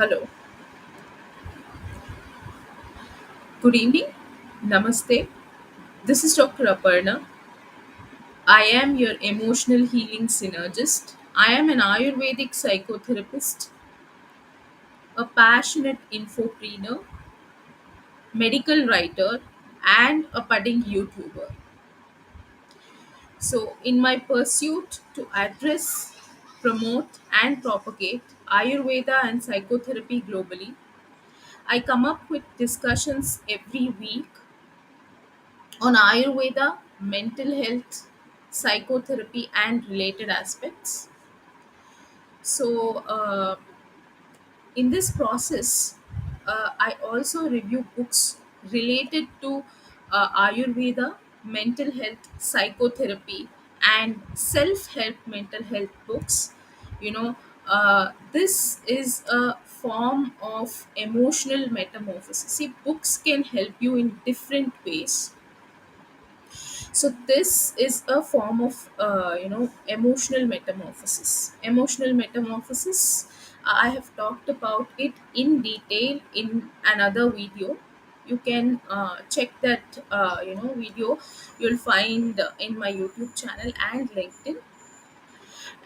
Hello, good evening, namaste. This is Dr. Aparna. I am your emotional healing synergist. I am an Ayurvedic psychotherapist, a passionate infopreneur, medical writer, and a budding YouTuber. So, in my pursuit to address, promote, and propagate Ayurveda and psychotherapy globally, I come up with discussions every week on Ayurveda, mental health, psychotherapy, and related aspects. So, in this process, I also review books related to Ayurveda, mental health, psychotherapy, and self help mental health books. You know, this is a form of emotional metamorphosis. See, books can help you in different ways. So this is a form of emotional metamorphosis. Emotional metamorphosis, I have talked about it in detail in another video. You can check that video. You'll find in my YouTube channel and LinkedIn.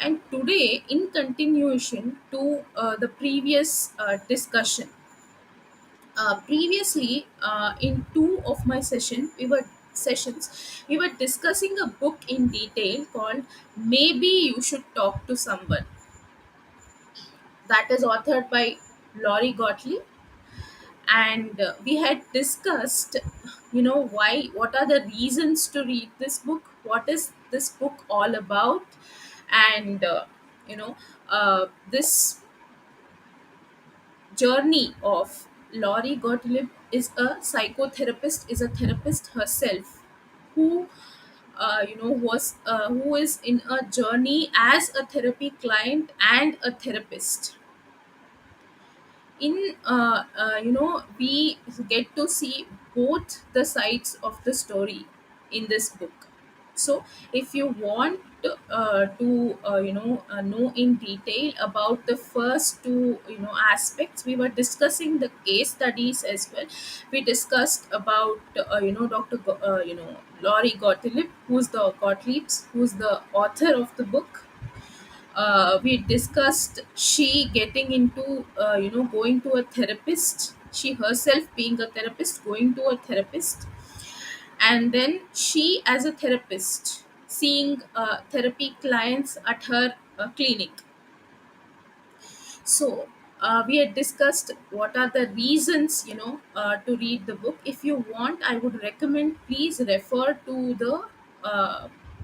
And today, in continuation to the previous discussion, previously in two of my sessions we were discussing a book in detail called Maybe You Should Talk to Someone, that is authored by Lori Gottlieb. And we had discussed, why, what are the reasons to read this book, what is this book all about. And you know this journey of Lori Gottlieb is a psychotherapist, is a therapist herself, who who is in a journey as a therapy client and a therapist. In we get to see both the sides of the story in this book. So if you want to know in detail about the first two aspects, we were discussing the case studies as well. We discussed about Lori Gottlieb, who's the author of the book. We discussed she getting into going to a therapist, she herself being a therapist, going to a therapist, and then she as a therapist seeing therapy clients at her clinic. So we had discussed what are the reasons to read the book. If you want, I would recommend, please refer to the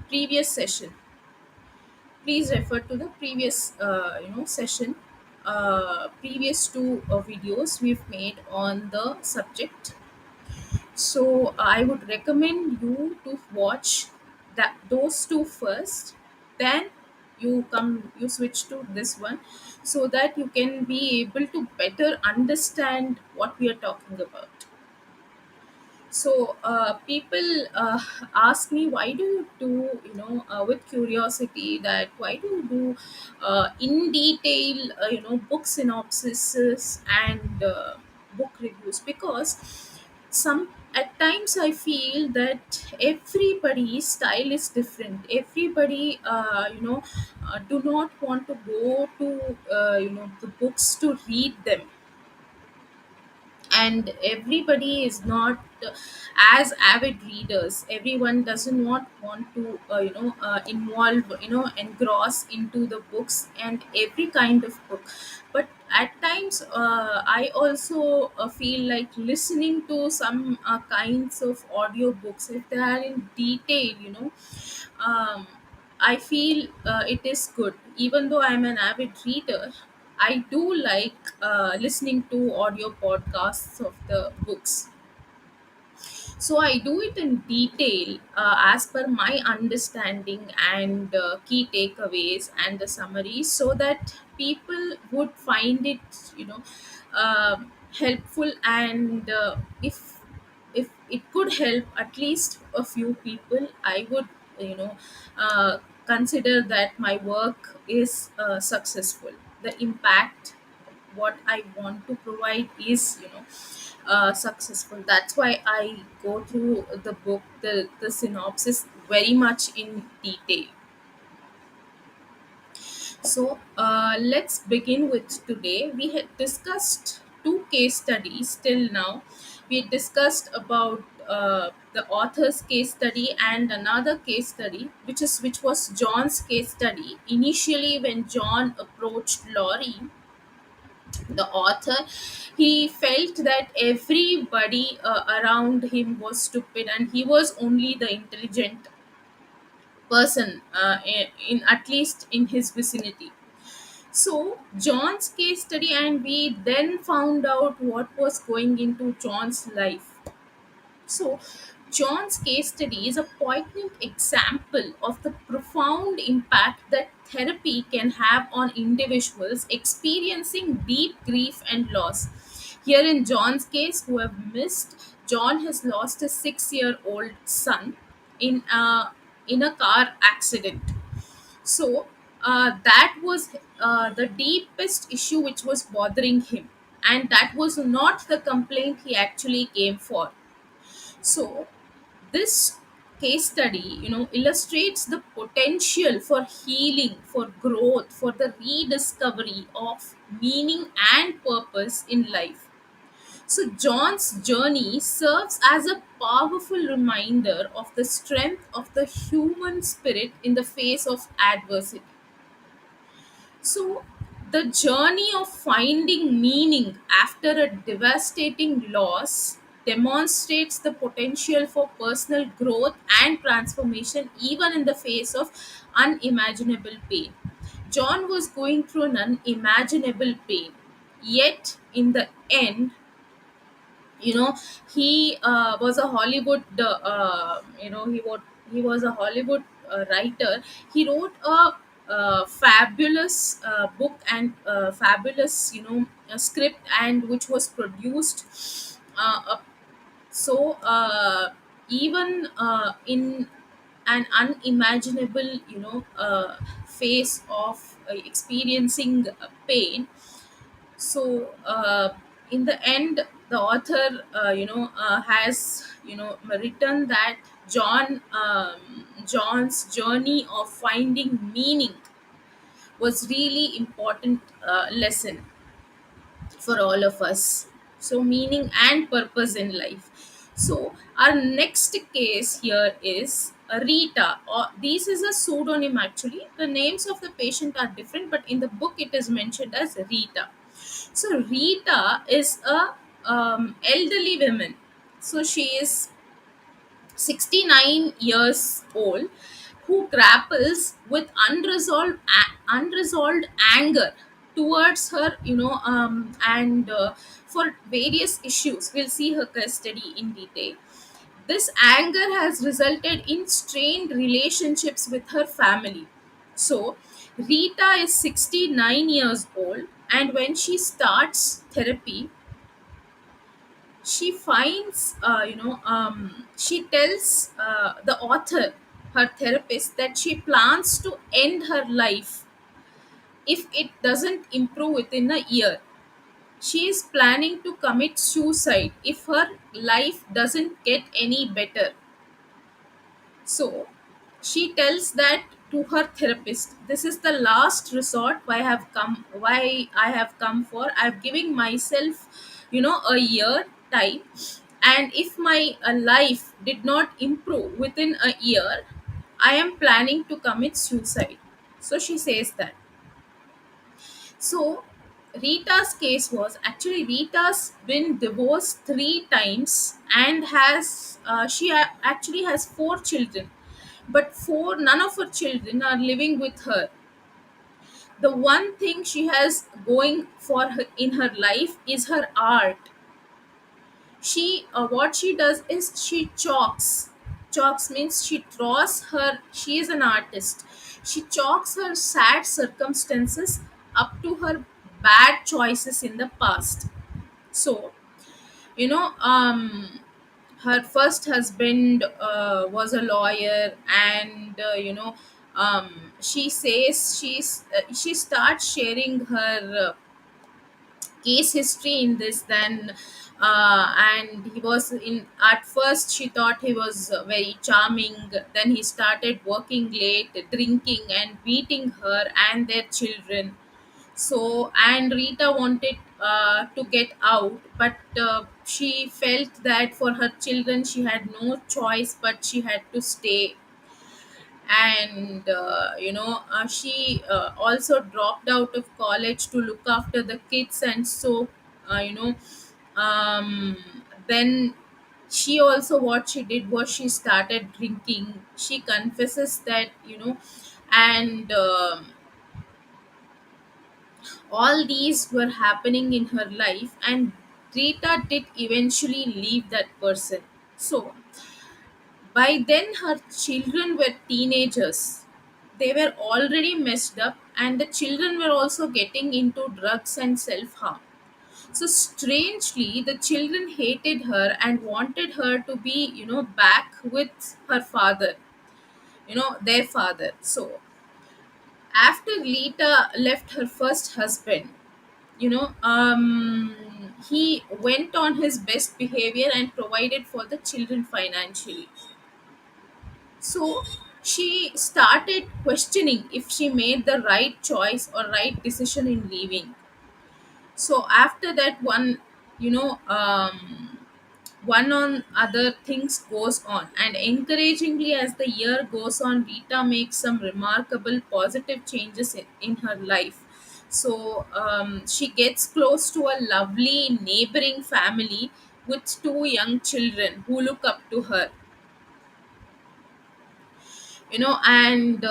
previous session. Please refer to the previous session, previous two videos we've made on the subject. So I would recommend you to watch that those two first, then you switch to this one, so that you can be able to better understand what we are talking about. So people ask me, why do you do, with curiosity, that why do you do in detail book synopsis and book reviews? Because some, at times I feel that everybody's style is different. Everybody do not want to go to the books to read them, and everybody is not as avid readers. Everyone doesn't want to involve, engross into the books and every kind of book. But at times I also feel like listening to some kinds of audio books, if they are in detail, um, I feel it is good. Even though I'm an avid reader, I do like listening to audio podcasts of the books. So I do it in detail as per my understanding and key takeaways and the summaries, so that people would find it, helpful. And if it could help at least a few people, I would, you know, uh, consider that my work is successful. The impact. what I want to provide is, successful. That's why I go through the book, the synopsis very much in detail. So let's begin with today. We had discussed two case studies till now. We discussed about the author's case study and another case study, which was John's case study. Initially, when John approached Lori, the author, he felt that everybody around him was stupid and he was only the intelligent person in at least in his vicinity. So John's case study, and we then found out what was going into John's life. So John's case study is a poignant example of the profound impact that therapy can have on individuals experiencing deep grief and loss. Here in John's case, who have missed, John has lost a 6-year-old son in a car accident. So that was the deepest issue which was bothering him, and that was not the complaint he actually came for. So this case study, illustrates the potential for healing, for growth, for the rediscovery of meaning and purpose in life. So John's journey serves as a powerful reminder of the strength of the human spirit in the face of adversity. So, the journey of finding meaning after a devastating loss demonstrates the potential for personal growth and transformation even in the face of unimaginable pain. John was going through an unimaginable pain, yet, in the end, you know he was a Hollywood he was a Hollywood writer. He wrote a fabulous book and fabulous a script, and which was produced so even in an unimaginable phase of experiencing pain. So in the end, the author has written that John's journey of finding meaning was really important lesson for all of us. So meaning and purpose in life. So our next case here is Rita, or this is a pseudonym actually. The names of the patient are different, but in the book it is mentioned as Rita. So Rita is a elderly woman. So she is 69 years old, who grapples with unresolved anger towards her, and for various issues. We'll see her case study in detail. This anger has resulted in strained relationships with her family. So Rita is 69 years old, and when she starts therapy, she finds she tells the author, her therapist, that she plans to end her life if it doesn't improve within a year. She is planning to commit suicide if her life doesn't get any better. So she tells that to her therapist, this is the last resort why I have come for. I've given myself, a year time, and if my life did not improve within a year, I am planning to commit suicide. So she says that. So Rita's case was, actually Rita's been divorced 3 times and has actually has 4 children, but four none of her children are living with her. The one thing she has going for her in her life is her art. She What she does is she chalks means she draws her. She is an artist. She chalks her sad circumstances up to her bad choices in the past. So you know her first husband was a lawyer, and she says she starts sharing her case history in this. Then and he was in, at first she thought he was very charming. Then he started working late, drinking and beating her and their children. So, and Rita wanted to get out, but she felt that for her children she had no choice, but she had to stay. And she also dropped out of college to look after the kids. And so um, then she also, what she did was she started drinking. She confesses that, and all these were happening in her life, and Rita did eventually leave that person. So by then her children were teenagers. They were already messed up, and the children were also getting into drugs and self harm. So strangely, the children hated her and wanted her to be, back with her father, their father. So after Lita left her first husband, he went on his best behavior and provided for the children financially. So she started questioning if she made the right choice or right decision in leaving. So after that, one on other things goes on, and encouragingly as the year goes on, Rita makes some remarkable positive changes in her life. So she gets close to a lovely neighboring family with two young children who look up to her, and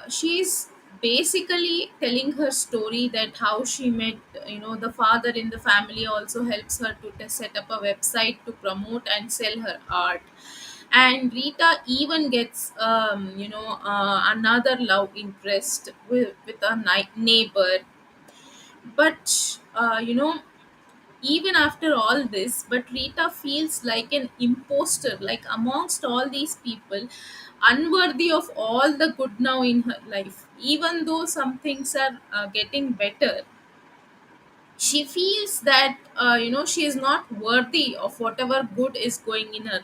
she's basically telling her story, that how she met, the father in the family also helps her to set up a website to promote and sell her art. And Rita even gets another love interest with a neighbor. But even after all this, but Rita feels like an imposter, like amongst all these people, unworthy of all the good now in her life. Even though some things are getting better, she feels that she is not worthy of whatever good is going in her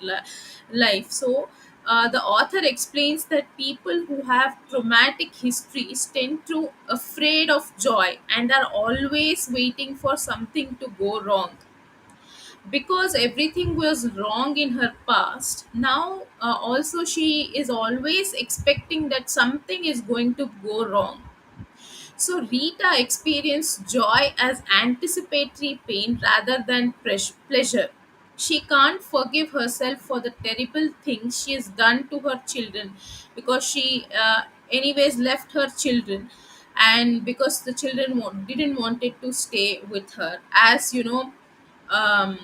life. So the author explains that people who have traumatic histories tend to afraid of joy and are always waiting for something to go wrong. Because everything was wrong in her past, now also she is always expecting that something is going to go wrong. So Rita experienced joy as anticipatory pain rather than pleasure. She can't forgive herself for the terrible things she has done to her children, because she, anyways, left her children, and because the children didn't wanted to stay with her. As um,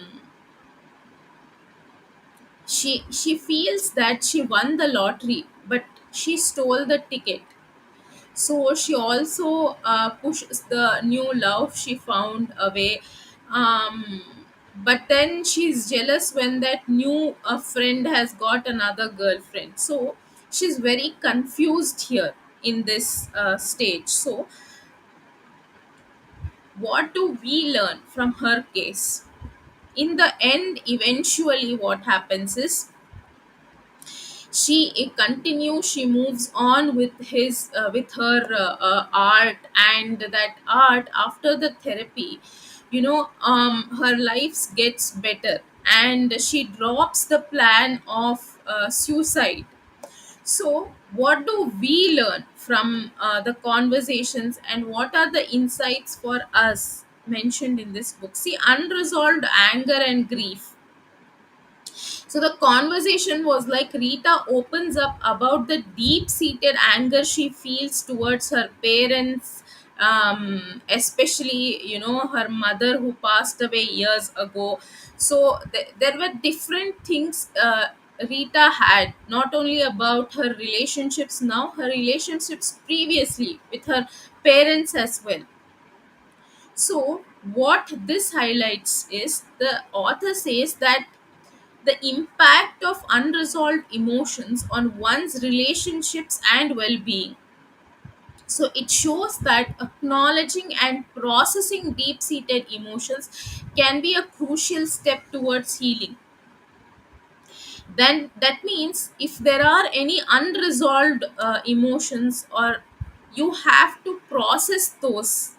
she feels that she won the lottery, but she stole the ticket. So she also pushes the new love she found away. um, but then she's jealous when that new friend has got another girlfriend. So she's very confused here in this stage. So what do we learn from her case? In the end, eventually what happens is, she continues, she moves on with with her art. And that art, after the therapy, her life gets better, and she drops the plan of suicide. So what do we learn from the conversations, and what are the insights for us mentioned in this book? See, unresolved anger and grief. So the conversation was like, Rita opens up about the deep seated anger she feels towards her parents, especially, her mother who passed away years ago. So there were different things Rita had, not only about her relationships now, her relationships previously with her parents as well. So, what this highlights is, the author says that the impact of unresolved emotions on one's relationships and well being. So it shows that acknowledging and processing deep seated emotions can be a crucial step towards healing. Then that means if there are any unresolved emotions, or you have to process those,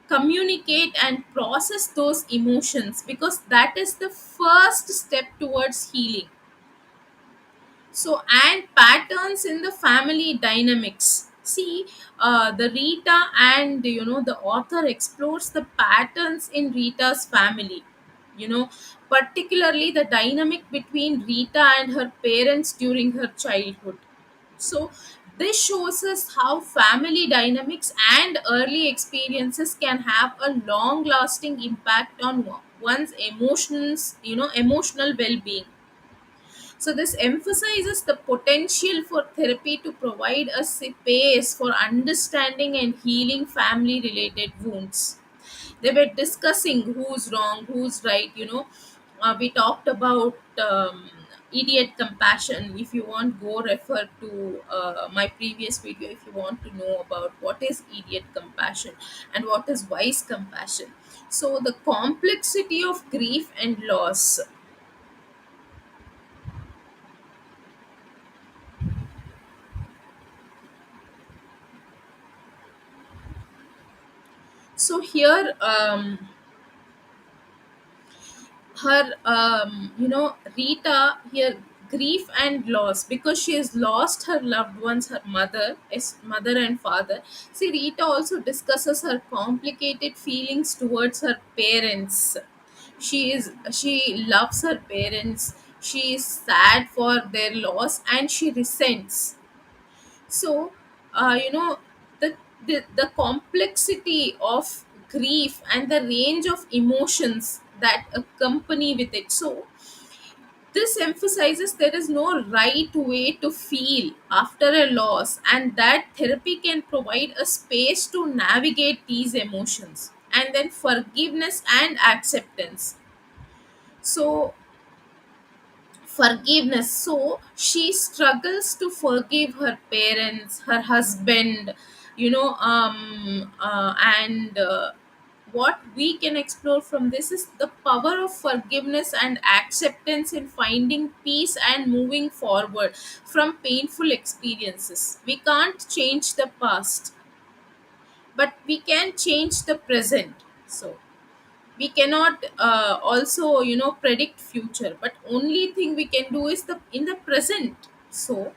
communicate and process those emotions, because that is the first step towards healing. So, and patterns in the family dynamics. See, the Rita and the author explores the patterns in Rita's family. Particularly the dynamic between Rita and her parents during her childhood. So, this shows us how family dynamics and early experiences can have a long lasting impact on one's emotions, emotional well being. So, this emphasizes the potential for therapy to provide a space for understanding and healing family related wounds. They were discussing who's wrong, who's right. We talked about idiot compassion. If you want, go refer to my previous video if you want to know about what is idiot compassion and what is wise compassion. So, the complexity of grief and loss. So here, her Rita here, grief and loss, because she has lost her loved ones, her mother and father. See, Rita also discusses her complicated feelings towards her parents. She loves her parents, she is sad for their loss, and she resents. So the, the complexity of grief and the range of emotions that accompany with it. So this emphasizes there is no right way to feel after a loss, and that therapy can provide a space to navigate these emotions. And then forgiveness and acceptance. So forgiveness, so she struggles to forgive her parents, her husband, and what we can explore from this is the power of forgiveness and acceptance in finding peace and moving forward from painful experiences. We can't change the past, but we can change the present. So we cannot also predict future, but only thing we can do is the in the present. So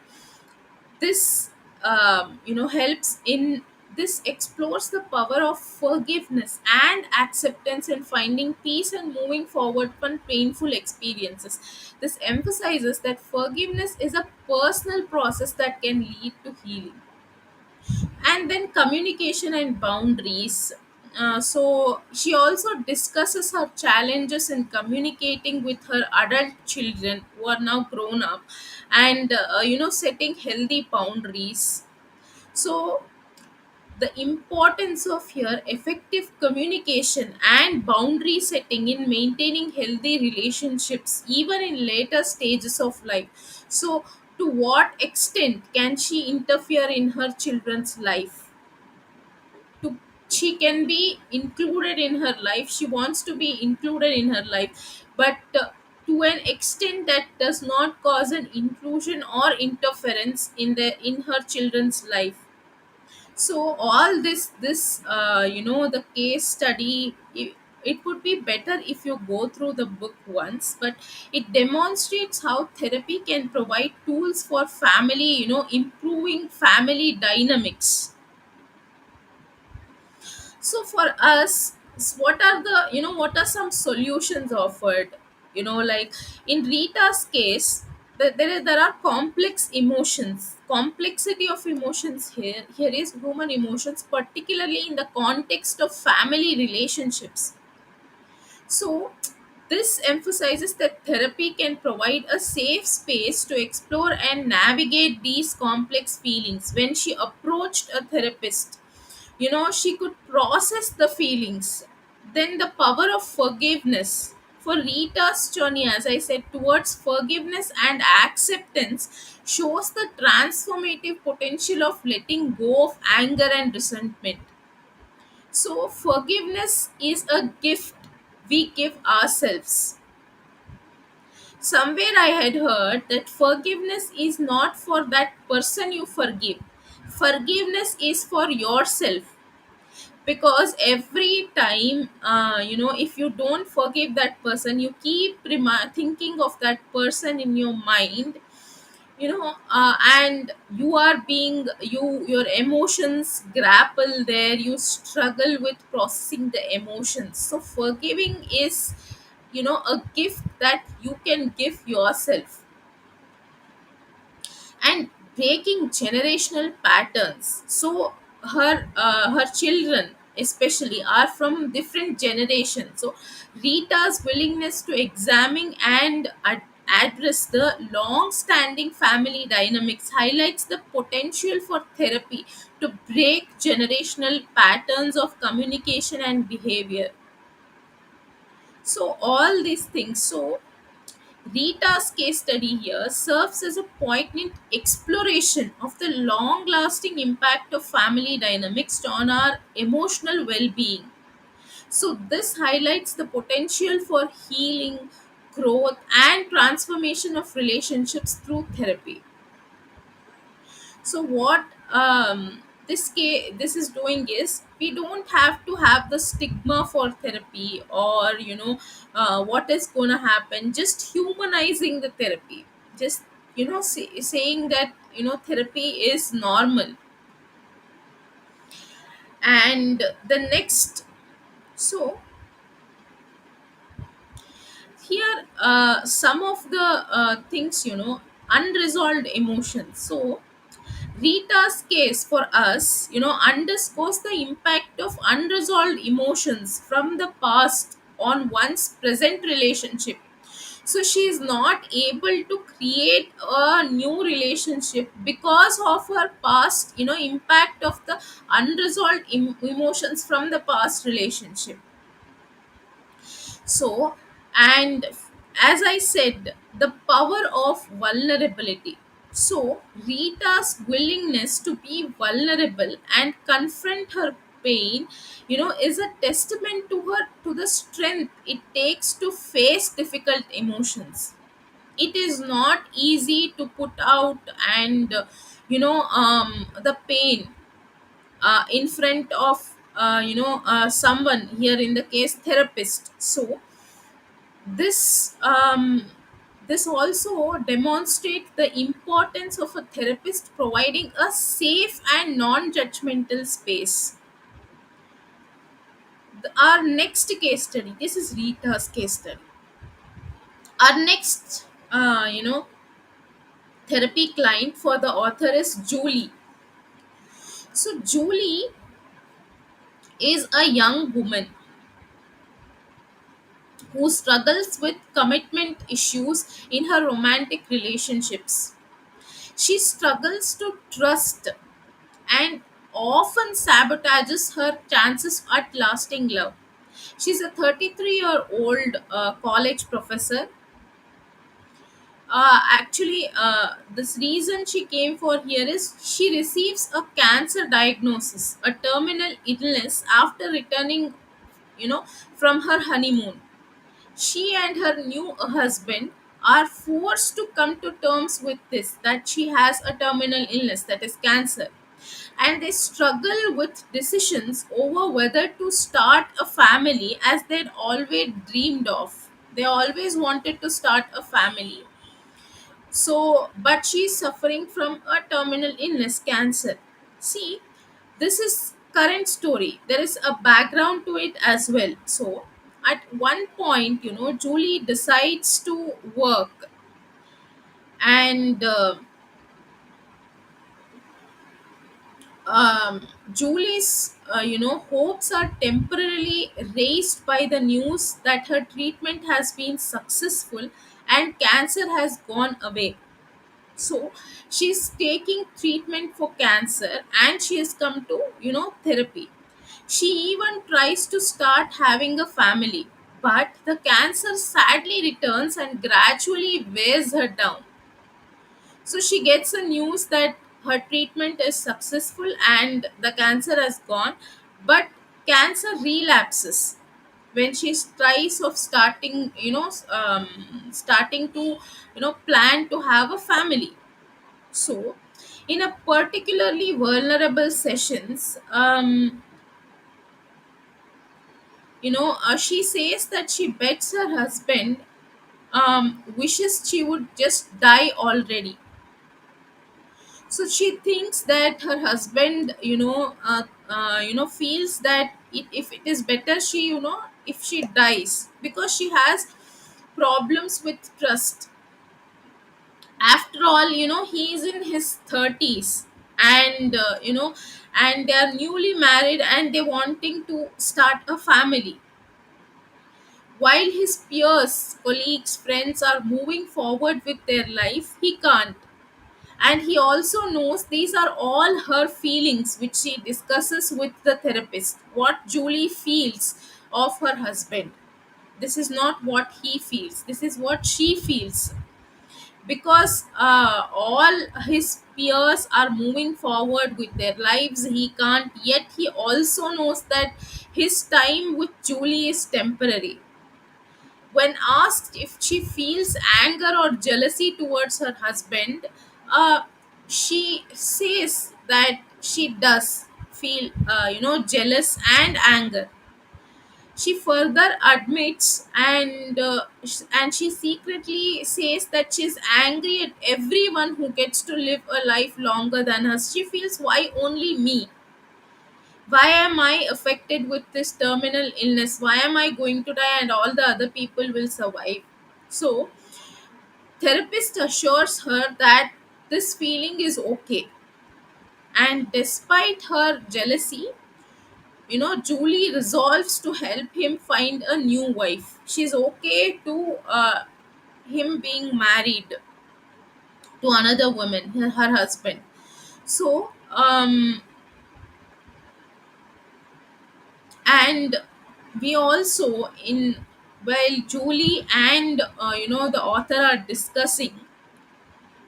this helps in this explores the power of forgiveness and acceptance in finding peace and moving forward from painful experiences. This emphasizes that forgiveness is a personal process that can lead to healing. And then communication and boundaries. So she also discusses her challenges in communicating with her adult children who are now grown up, and setting healthy boundaries. So the importance of here effective communication and boundary setting in maintaining healthy relationships even in later stages of life. So to what extent can she interfere in her children's life? To She can be included in her life, she wants to be included in her life, but to an extent that does not cause an intrusion or interference in her children's life. So all this the case study, it would be better if you go through the book once, but it demonstrates how therapy can provide tools for family, improving family dynamics. So for us, what are the what are some solutions offered? Like in Rita's case, there are complex emotions, complexity of emotions. Here is human emotions, particularly in the context of family relationships. So, this emphasizes that therapy can provide a safe space to explore and navigate these complex feelings. When she approached a therapist, she could process the feelings. Then, the power of forgiveness. For Rita's journey, as I said, towards forgiveness and acceptance shows the transformative potential of letting go of anger and resentment. So, forgiveness is a gift we give ourselves. Somewhere I had heard that forgiveness is not for that person you forgive, forgiveness is for yourself. Because every time, if you don't forgive that person, you keep thinking of that person in your mind, and you are being your emotions grapple there, you struggle with processing the emotions. So forgiving is, a gift that you can give yourself. And breaking generational patterns. So her children especially are from different generations. So Rita's willingness to examine and address the long standing family dynamics highlights the potential for therapy to break generational patterns of communication and behavior. So all these things. So Rita's case study here serves as a poignant exploration of the long lasting impact of family dynamics on our emotional well being. So, this highlights the potential for healing, growth, and transformation of relationships through therapy. So what this is doing is, we don't have to have the stigma for therapy, or what is going to happen, just humanizing the therapy, just saying that therapy is normal. And the next, so here some of the things, unresolved emotions. So Rita's case for us, underscores the impact of unresolved emotions from the past on one's present relationship. So she is not able to create a new relationship because of her past, impact of the unresolved emotions from the past relationship. So, and as I said, the power of vulnerability. So, Rita's willingness to be vulnerable and confront her pain, is a testament to her, to the strength it takes to face difficult emotions. It is not easy to put out, and the pain in front of someone, here in the case therapist. So this also demonstrates the importance of a therapist providing a safe and non-judgmental space. Our next case study, this is Rita's case study. Our next therapy client for the author is Julie. So Julie is a young woman who struggles with commitment issues in her romantic relationships. She struggles to trust and often sabotages her chances at lasting love. She's a 33-year-old college professor. This reason she came for here is she receives a cancer diagnosis, a terminal illness, after returning, from her honeymoon. She and her new husband are forced to come to terms with this, that she has a terminal illness, that is cancer, and they struggle with decisions over whether to start a family as they'd always dreamed of. They always wanted to start a family. So, but she's suffering from a terminal illness, cancer. See, this is current story. There is a background to it as well. So, at one point, Julie decides to work, and Julie's hopes are temporarily raised by the news that her treatment has been successful and cancer has gone away. So she's taking treatment for cancer, and she has come to therapy. She even tries to start having a family, But the cancer sadly returns and gradually wears her down. So she gets a news that her treatment is successful and the cancer has gone, but cancer relapses when she tries of starting, starting to, plan to have a family. So, in a particularly vulnerable sessions, she says that she bets her husband wishes she would just die already. So she thinks that her husband, feels that if it is better she, if she dies, because she has problems with trust. After all, he is in his 30s, and and they are newly married and they wanting to start a family, while his peers, colleagues, friends are moving forward with their life. He can't. And he also knows these are all her feelings, which she discusses with the therapist. What Julie feels of her husband, this is not what he feels, this is what she feels. Because all his peers are moving forward with their lives, he can't. Yet he also knows that his time with Julie is temporary. When asked if she feels anger or jealousy towards her husband, uh, she says that she does feel, jealous and anger. She further admits, and she secretly says that she's angry at everyone who gets to live a life longer than her. She feels, why only me? Why am I affected with this terminal illness? Why am I going to die and all the other people will survive? So, therapist assures her that this feeling is okay. And despite her jealousy, Julie resolves to help him find a new wife. She's okay to him being married to another woman, her husband. So, and we also, in while Julie and the author are discussing,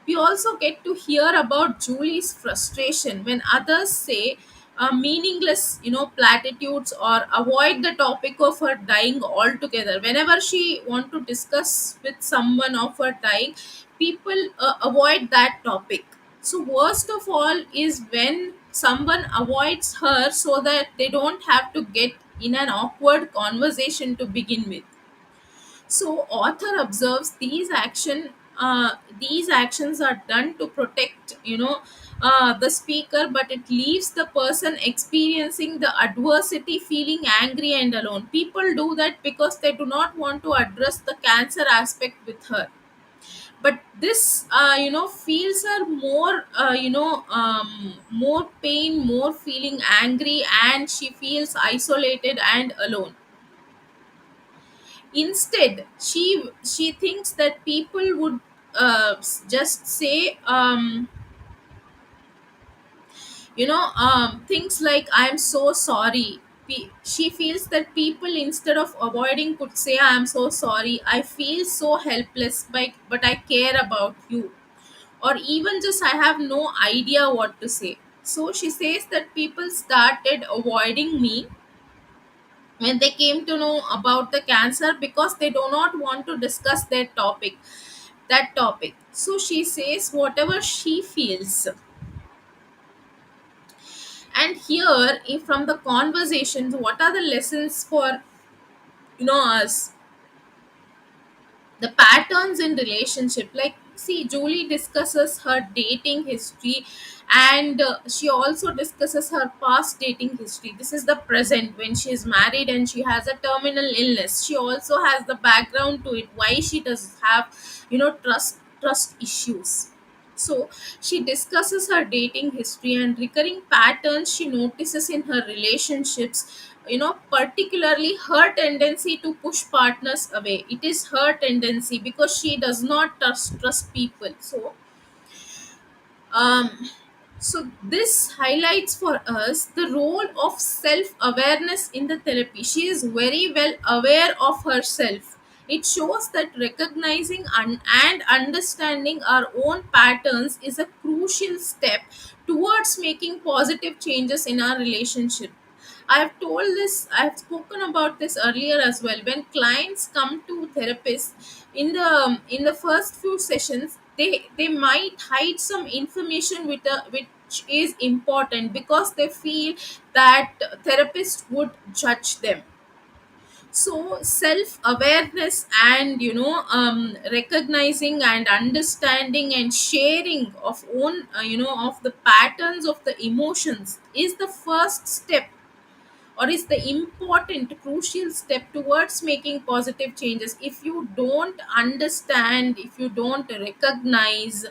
we also get to hear about Julie's frustration when others say meaningless, platitudes, or avoid the topic of her dying altogether. Whenever she want to discuss with someone of her dying, people avoid that topic. So worst of all is when someone avoids her so that they don't have to get in an awkward conversation to begin with. So author observes these actions are done to protect, the speaker, but it leaves the person experiencing the adversity feeling angry and alone. People do that because they do not want to address the cancer aspect with her. But this, feels her more, more pain, more feeling angry, and she feels isolated and alone. Instead, she thinks that people would just say, things like, I'm so sorry. She feels that people, instead of avoiding, could say, I'm so sorry, I feel so helpless, but I care about you. Or even just, I have no idea what to say. So she says that people started avoiding me when they came to know about the cancer, because they do not want to discuss that topic. So she says whatever she feels. And here, if from the conversations, what are the lessons for, us? The patterns in relationship, like, see, Julie discusses her dating history, and she also discusses her past dating history. This is the present, when she is married and she has a terminal illness. She also has the background to it, why she does have, trust issues. So she discusses her dating history and recurring patterns she notices in her relationships, particularly her tendency to push partners away. It is her tendency because she does not trust people. So, um So this highlights for us the role of self-awareness in the therapy. She is very well aware of herself. It shows that recognizing and understanding our own patterns is a crucial step towards making positive changes in our relationship. I've spoken about this earlier as well. When clients come to therapists in the first few sessions, they might hide some information which is important because they feel that therapist would judge them. So self awareness and recognizing and understanding and sharing of own of the patterns of the emotions is the first step, or is the important crucial step towards making positive changes. If you don't understand, if you don't recognize,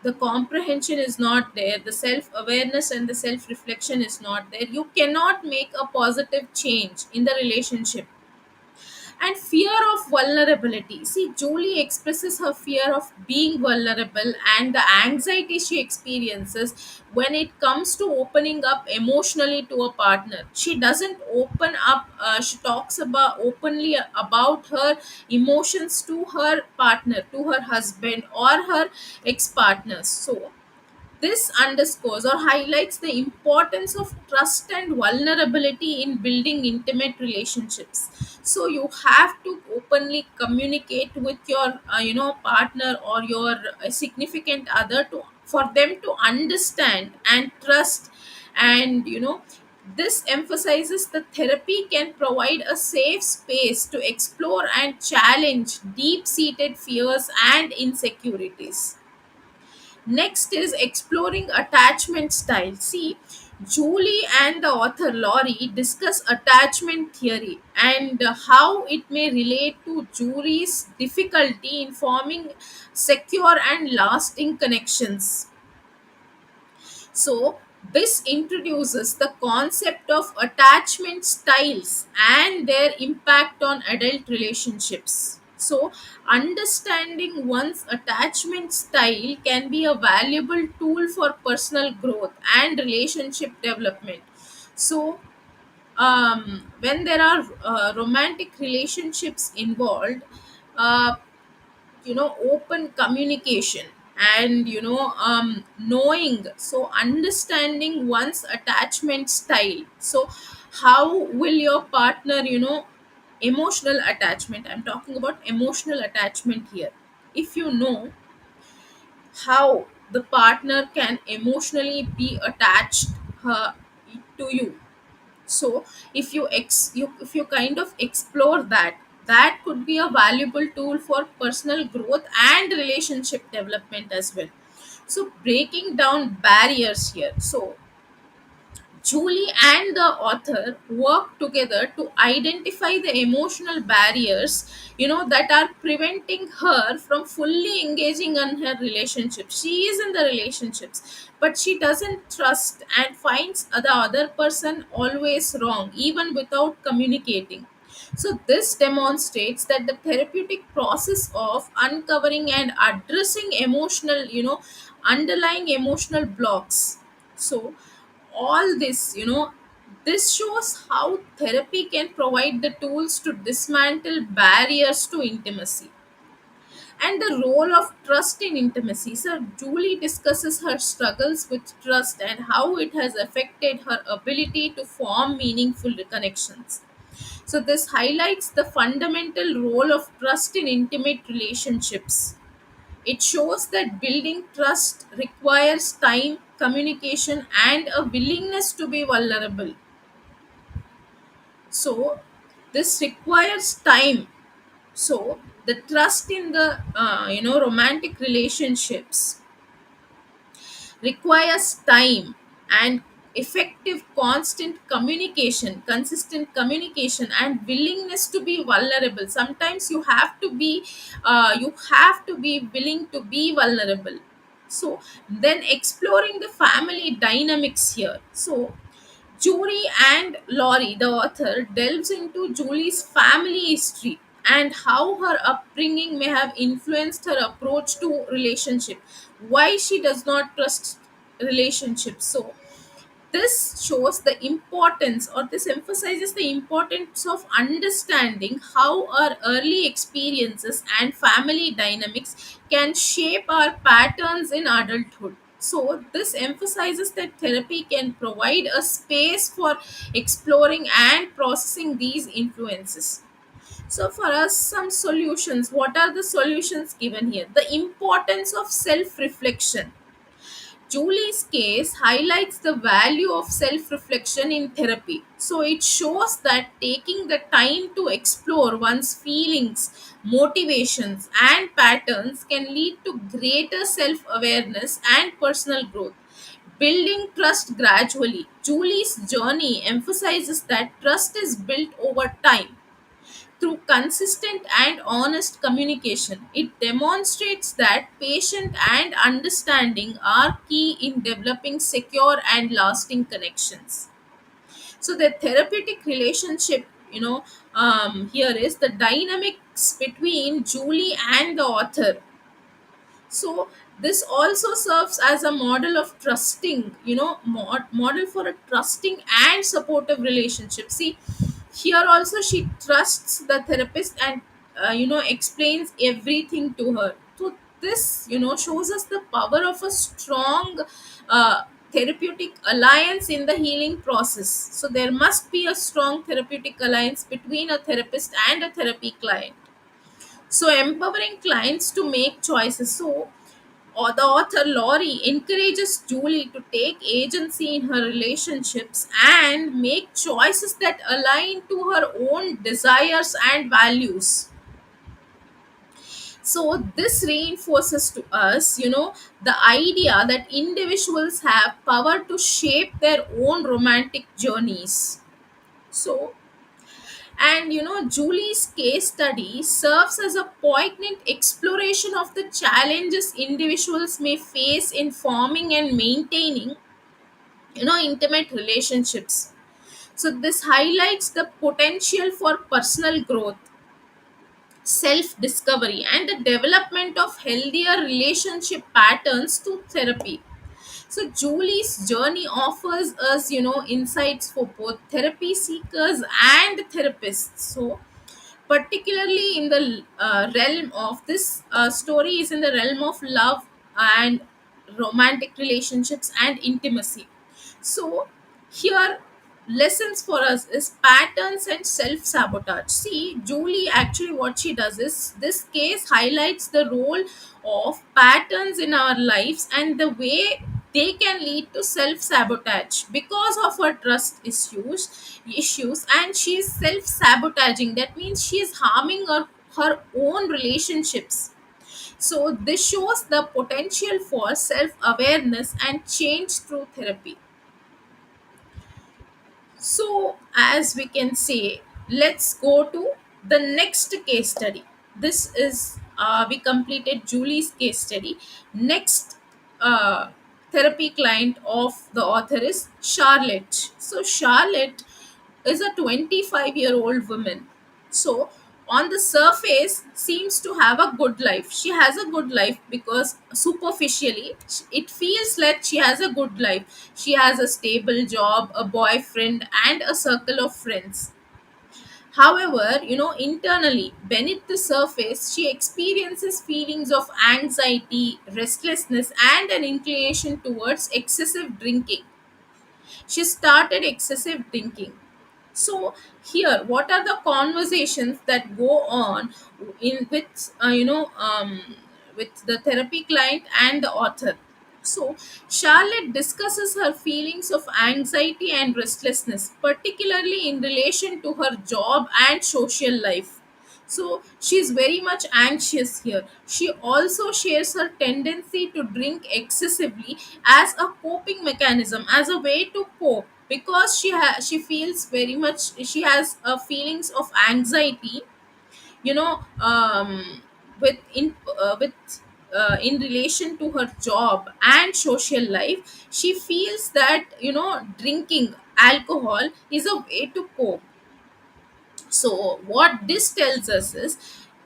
the comprehension is not there, the self awareness and the self reflection is not there, you cannot make a positive change in the relationship. And fear of vulnerability. See, Julie expresses her fear of being vulnerable and the anxiety she experiences when it comes to opening up emotionally to a partner. She doesn't open up, she talks about openly about her emotions to her partner, to her husband or her ex partners. So this underscores or highlights the importance of trust and vulnerability in building intimate relationships. So you have to openly communicate with your partner or your significant other to for them to understand and trust. And this emphasizes the therapy can provide a safe space to explore and challenge deep seated fears and insecurities. Next is exploring attachment style. See, Julie and the author Lori discuss attachment theory and how it may relate to Julie's difficulty in forming secure and lasting connections. So, this introduces the concept of attachment styles and their impact on adult relationships. So, understanding one's attachment style can be a valuable tool for personal growth and relationship development. So, when there are romantic relationships involved, uh, open communication and knowing, so understanding one's attachment style. So how will your partner, emotional attachment, I'm talking about emotional attachment here. If you know how the partner can emotionally be attached uh, to you, so if you kind of explore that, that could be a valuable tool for personal growth and relationship development as well. So breaking down barriers here. So Julie and the author work together to identify the emotional barriers, that are preventing her from fully engaging in her relationship. She is in the relationships, but she doesn't trust and finds the other person always wrong, even without communicating. So this demonstrates that the therapeutic process of uncovering and addressing emotional, underlying emotional blocks. So all this, this shows how therapy can provide the tools to dismantle barriers to intimacy. And the role of trust in intimacy. So Julie discusses her struggles with trust and how it has affected her ability to form meaningful connections. So this highlights the fundamental role of trust in intimate relationships. It shows that building trust requires time, communication, and a willingness to be vulnerable. So, this requires time. So, the trust in the romantic relationships requires time and effective consistent communication and willingness to be vulnerable. Sometimes you have to be willing to be vulnerable. So then exploring the family dynamics here. So Julie and Lori, the author, delves into Julie's family history and how her upbringing may have influenced her approach to relationship, why she does not trust relationships. So this shows the importance, or this emphasizes the importance of understanding how our early experiences and family dynamics can shape our patterns in adulthood. So this emphasizes that therapy can provide a space for exploring and processing these influences. So for us, some solutions. What are the solutions given here? The importance of self reflection. Julie's case highlights the value of self reflection in therapy. So it shows that taking the time to explore one's feelings, motivations, and patterns can lead to greater self awareness and personal growth. Building trust gradually. Julie's journey emphasizes that trust is built over time through consistent and honest communication. It demonstrates that patience and understanding are key in developing secure and lasting connections. So, the therapeutic relationship, here is the dynamics between Julie and the author. So this also serves as a model of trusting, model for a trusting and supportive relationship. See, here also she trusts the therapist and explains everything to her. So this shows us the power of a strong uh, therapeutic alliance in the healing process. So there must be a strong therapeutic alliance between a therapist and a therapy client. So empowering clients to make choices. So or the author Lori encourages Julie to take agency in her relationships and make choices that align to her own desires and values. So this reinforces to us, the idea that individuals have power to shape their own romantic journeys. So, and Julie's case study serves as a poignant exploration of the challenges individuals may face in forming and maintaining, intimate relationships. So, this highlights the potential for personal growth, self discovery, and the development of healthier relationship patterns through therapy. So Julie's journey offers us, insights for both therapy seekers and therapists. So particularly in the realm of this story is in the realm of love and romantic relationships and intimacy. So here lessons for us is patterns and self-sabotage. See, Julie actually what she does is this case highlights the role of patterns in our lives and the way they can lead to self-sabotage because of her trust issues, and she is self-sabotaging. That means she is harming her own relationships. So this shows the potential for self-awareness and change through therapy. So, as we can say, let's go to the next case study. This is we completed Julie's case study. Next therapy client of the author is Charlotte. So, Charlotte is a 25-year-old woman. So, on the surface, seems to have a good life. She has a good life because superficially, it feels like she has a good life. She has a stable job, a boyfriend, and a circle of friends. However, internally, beneath the surface, she experiences feelings of anxiety, restlessness, and an inclination towards excessive drinking. She started excessive drinking. So here, what are the conversations that go on in with with the therapy client and the author? So Charlotte discusses her feelings of anxiety and restlessness, particularly in relation to her job and social life. So she's very much anxious here. She also shares her tendency to drink excessively as a coping mechanism, as a way to cope, because she feels very much, she has feelings of anxiety, you know um, with in relation to her job and social life. She feels that drinking alcohol is a way to cope. So what this tells us is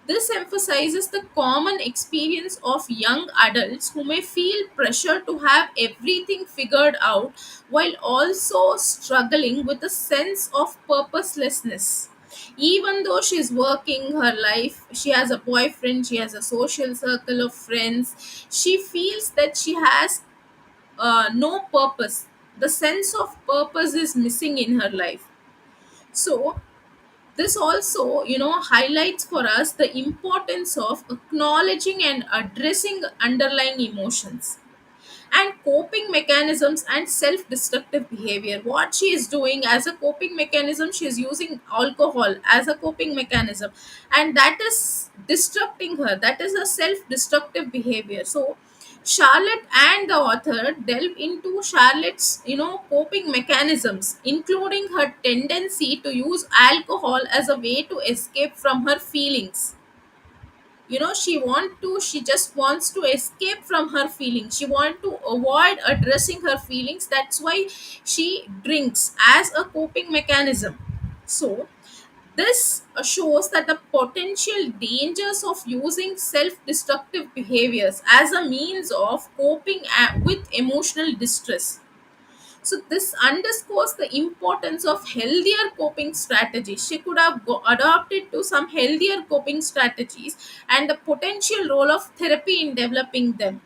This emphasizes the common experience of young adults who may feel pressure to have everything figured out while also struggling with a sense of purposelessness. Even though she's working her life, she has a boyfriend, she has a social circle of friends, she feels that she has no purpose. The sense of purpose is missing in her life. So, this also, highlights for us the importance of acknowledging and addressing underlying emotions and coping mechanisms and self-destructive behavior. What she is doing as a coping mechanism, she is using alcohol as a coping mechanism, and that is destructing her. That is a self-destructive behavior. So Charlotte and the author delve into Charlotte's, coping mechanisms, including her tendency to use alcohol as a way to escape from her feelings. She just wants to escape from her feelings. She want to avoid addressing her feelings. That's why she drinks as a coping mechanism. So this shows that the potential dangers of using self-destructive behaviors as a means of coping with emotional distress. So this underscores the importance of healthier coping strategies. She could have adopted to some healthier coping strategies and the potential role of therapy in developing them.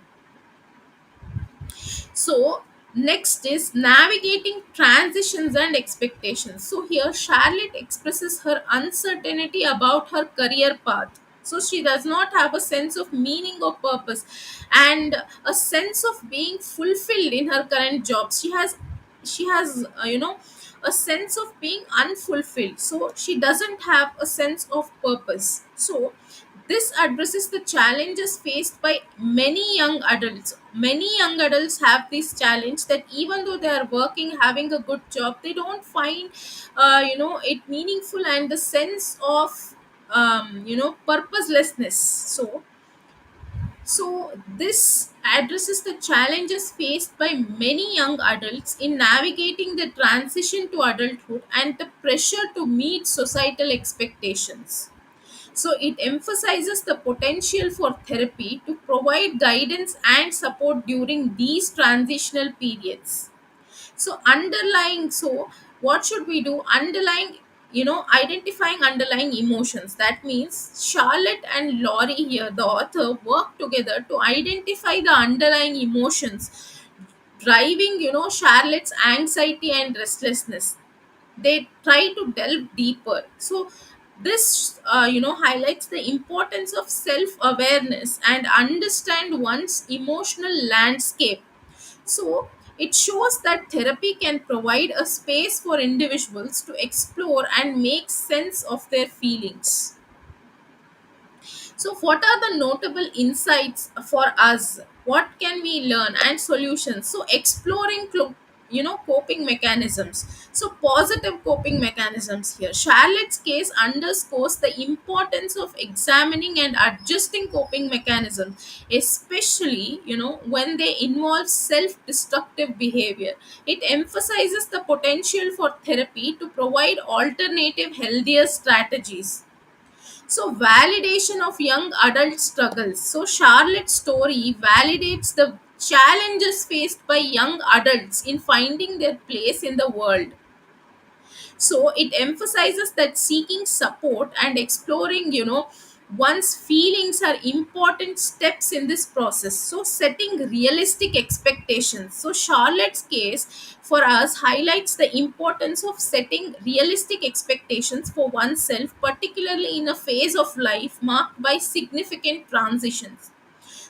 So next is navigating transitions and expectations. So here Charlotte expresses her uncertainty about her career path. So she does not have a sense of meaning or purpose and a sense of being fulfilled in her current job. She has a sense of being unfulfilled. So she doesn't have a sense of purpose. So this addresses the challenges faced by many young adults. Many young adults have this challenge that even though they are working, having a good job, they don't find, it meaningful and the sense of, purposelessness. So this addresses the challenges faced by many young adults in navigating the transition to adulthood and the pressure to meet societal expectations. So it emphasizes the potential for therapy to provide guidance and support during these transitional periods. So what should we do? Identifying underlying emotions. That means Charlotte and Lori here, the author, work together to identify the underlying emotions driving, Charlotte's anxiety and restlessness. They try to delve deeper. So this highlights the importance of self awareness and understand one's emotional landscape. So it shows that therapy can provide a space for individuals to explore and make sense of their feelings. So, what are the notable insights for us? What can we learn and solutions? So, exploring, coping mechanisms. So, positive coping mechanisms here. Charlotte's case underscores the importance of examining and adjusting coping mechanisms, especially, when they involve self-destructive behavior. It emphasizes the potential for therapy to provide alternative, healthier strategies. So, validation of young adult struggles. So, Charlotte's story validates the challenges faced by young adults in finding their place in the world. So it emphasizes that seeking support and exploring, one's feelings are important steps in this process. So setting realistic expectations. So Charlotte's case for us highlights the importance of setting realistic expectations for oneself, particularly in a phase of life marked by significant transitions.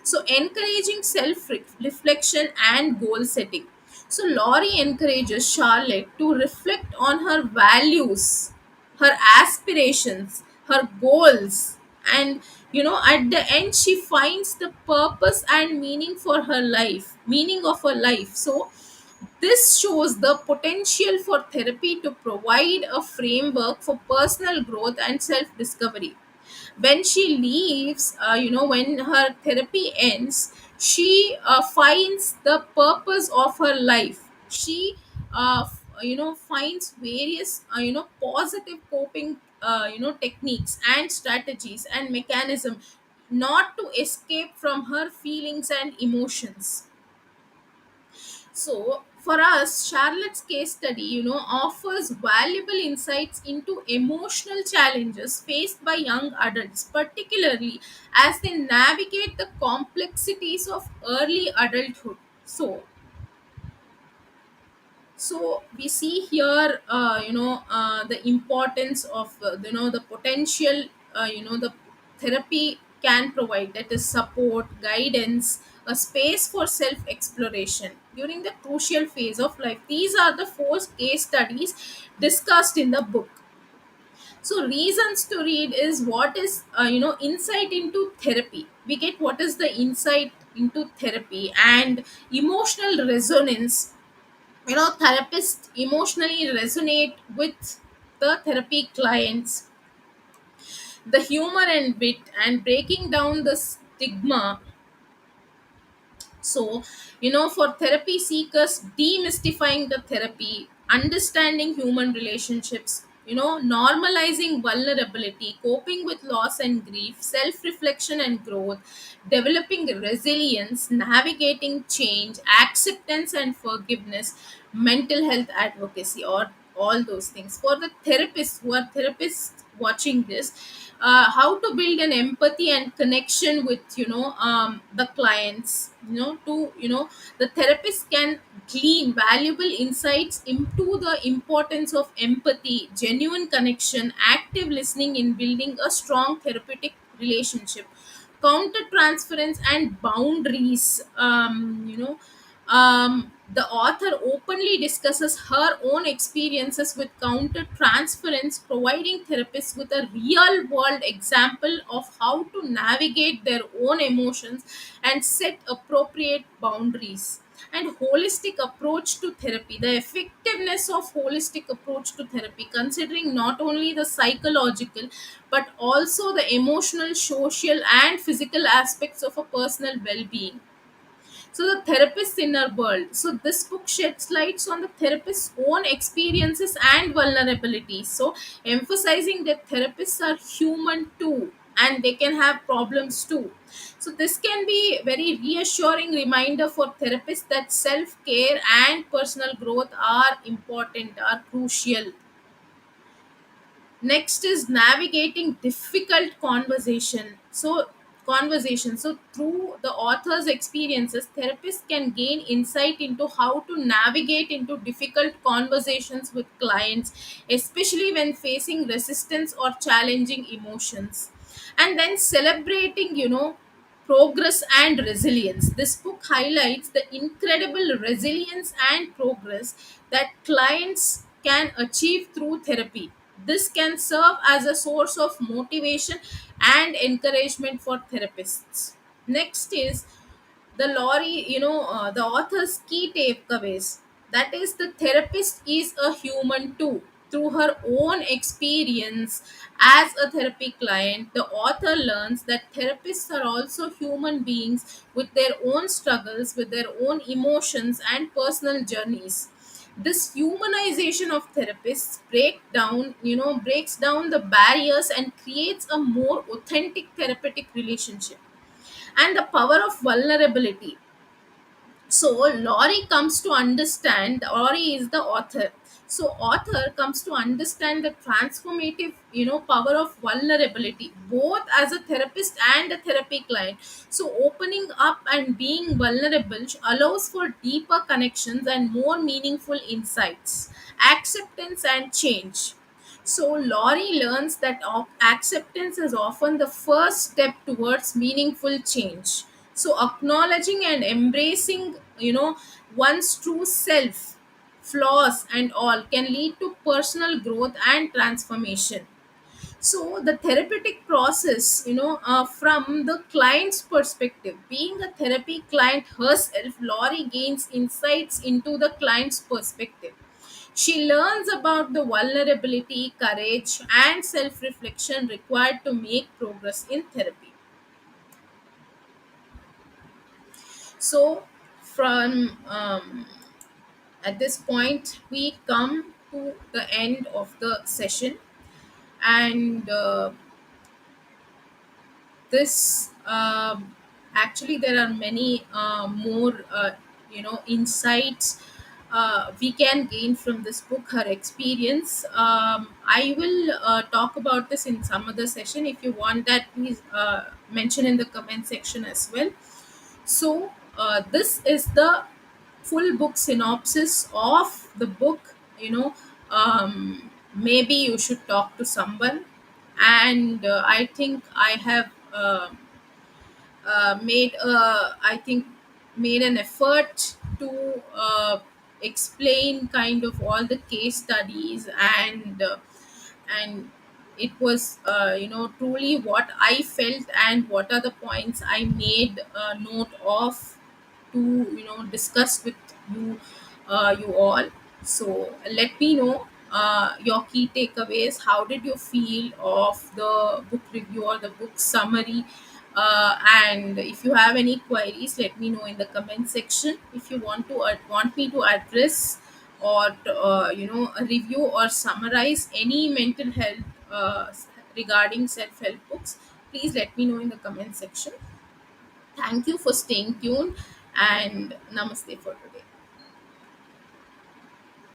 So, encouraging self reflection and goal setting. So, Laurie encourages Charlotte to reflect on her values, her aspirations, her goals, and at the end, she finds the purpose and meaning of her life. So, this shows the potential for therapy to provide a framework for personal growth and self discovery. When she leaves, when her therapy ends, she finds the purpose of her life. She finds various positive coping techniques and strategies and mechanism not to escape from her feelings and emotions. So, for us, Charlotte's case study, offers valuable insights into emotional challenges faced by young adults, particularly as they navigate the complexities of early adulthood. So we see here, the importance of, the potential, the therapy can provide, that is support, guidance, a space for self exploration during the crucial phase of life. These are the four case studies discussed in the book. So reasons to read is what is, insight into therapy. We get what is the insight into therapy, and emotional resonance. Therapists emotionally resonate with the therapy clients, the humor and wit, and breaking down the stigma. So, for therapy seekers, demystifying the therapy, understanding human relationships, normalizing vulnerability, coping with loss and grief, self reflection and growth, developing resilience, navigating change, acceptance and forgiveness, mental health advocacy, or all those things. For the therapists who are therapists watching this, how to build an empathy and connection with, the clients, the therapist can glean valuable insights into the importance of empathy, genuine connection, active listening in building a strong therapeutic relationship, counter transference and boundaries. The author openly discusses her own experiences with counter transference, providing therapists with a real world example of how to navigate their own emotions and set appropriate boundaries. And holistic approach to therapy, the effectiveness of holistic approach to therapy, considering not only the psychological but also the emotional, social, and physical aspects of a personal well-being. So the therapist's inner world. So this book sheds lights on the therapist's own experiences and vulnerabilities. So emphasizing that therapists are human too, and they can have problems too. So this can be very reassuring reminder for therapists that self-care and personal growth are important, are crucial. Next is navigating difficult conversation. So through the author's experiences, therapists can gain insight into how to navigate into difficult conversations with clients, especially when facing resistance or challenging emotions. And then celebrating, progress and resilience. This book highlights the incredible resilience and progress that clients can achieve through therapy. This can serve as a source of motivation and encouragement for therapists. Next is the Lori, the author's key takeaways. That is, the therapist is a human too. Through her own experience as a therapy client, the author learns that therapists are also human beings with their own struggles, with their own emotions and personal journeys. This humanization of therapists breaks down the barriers and creates a more authentic therapeutic relationship. And the power of vulnerability. So Lori is the author. So author comes to understand the transformative, power of vulnerability, both as a therapist and a therapy client. So opening up and being vulnerable allows for deeper connections and more meaningful insights, acceptance and change. So Laurie learns that acceptance is often the first step towards meaningful change. So acknowledging and embracing, one's true self, flaws and all, can lead to personal growth and transformation. So the therapeutic process, from the client's perspective, being a therapy client herself, Laurie gains insights into the client's perspective. She learns about the vulnerability, courage, and self reflection required to make progress in therapy. So, from at this point, we come to the end of the session. And this actually there are many more insights we can gain from this book, her experience. I will talk about this in some other session. If you want that, please mention in the comment section as well. So this is the full book synopsis of the book. Maybe you should talk to someone. And I think I have I think made an effort to explain kind of all the case studies, and it was truly what I felt and what are the points I made note of to discuss with you, you all. So let me know your key takeaways. How did you feel of the book review or the book summary? And if you have any queries, let me know in the comment section. If you want me to address or review or summarize any mental health regarding self-help books, please let me know in the comment section. Thank you for staying tuned, and namaste for today.